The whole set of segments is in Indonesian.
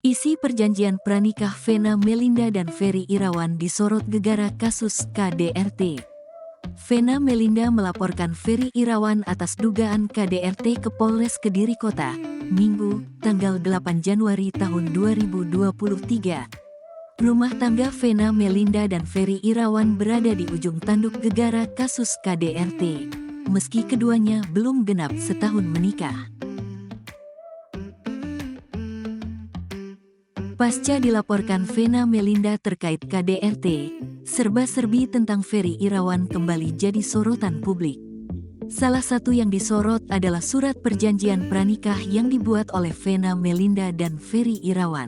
Isi perjanjian pranikah Vena Melinda dan Ferry Irawan disorot gegara kasus KDRT. Vena Melinda melaporkan Ferry Irawan atas dugaan KDRT ke Polres Kediri Kota, Minggu, tanggal 8 Januari tahun 2023. Rumah tangga Vena Melinda dan Ferry Irawan berada di ujung tanduk gegara kasus KDRT, meski keduanya belum genap setahun menikah. Pasca dilaporkan Vena Melinda terkait KDRT, serba-serbi tentang Ferry Irawan kembali jadi sorotan publik. Salah satu yang disorot adalah surat perjanjian pranikah yang dibuat oleh Vena Melinda dan Ferry Irawan.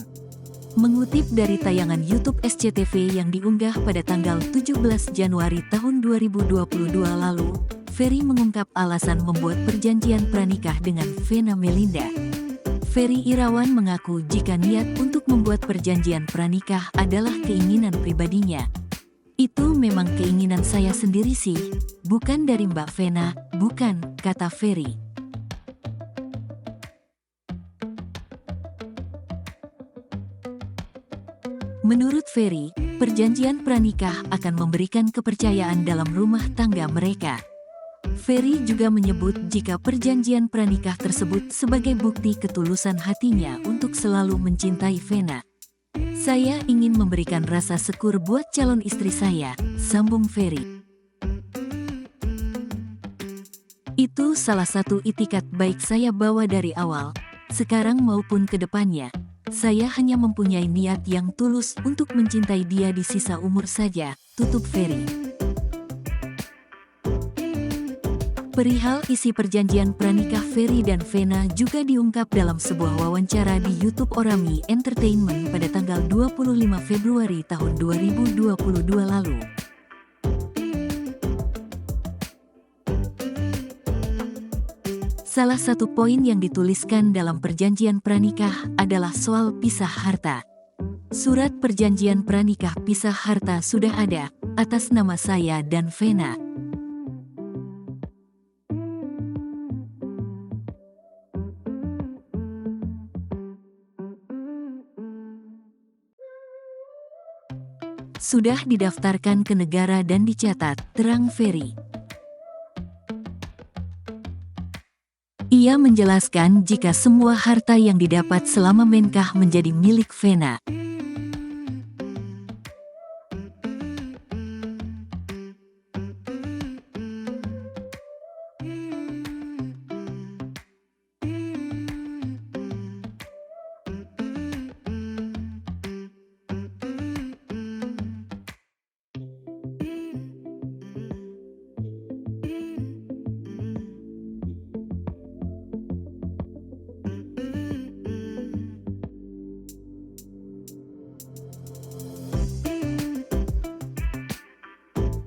Mengutip dari tayangan YouTube SCTV yang diunggah pada tanggal 17 Januari tahun 2022 lalu, Ferry mengungkap alasan membuat perjanjian pranikah dengan Vena Melinda. Ferry Irawan mengaku jika niat untuk membuat perjanjian pranikah adalah keinginan pribadinya. Itu memang keinginan saya sendiri sih, bukan dari Mbak Vena, bukan, kata Ferry. Menurut Ferry, perjanjian pranikah akan memberikan kepercayaan dalam rumah tangga mereka. Ferry juga menyebut jika perjanjian pranikah tersebut sebagai bukti ketulusan hatinya untuk selalu mencintai Vena. Saya ingin memberikan rasa syukur buat calon istri saya, sambung Ferry. Itu salah satu itikat baik saya bawa dari awal, sekarang maupun ke depannya. Saya hanya mempunyai niat yang tulus untuk mencintai dia di sisa umur saja, tutup Ferry. Perihal isi perjanjian pranikah Ferry dan Vena juga diungkap dalam sebuah wawancara di YouTube Orami Entertainment pada tanggal 25 Februari tahun 2022 lalu. Salah satu poin yang dituliskan dalam perjanjian pranikah adalah soal pisah harta. Surat perjanjian pranikah pisah harta sudah ada, atas nama saya dan Vena. Sudah didaftarkan ke negara dan dicatat, terang Ferry. Ia menjelaskan jika semua harta yang didapat selama menikah menjadi milik Vena.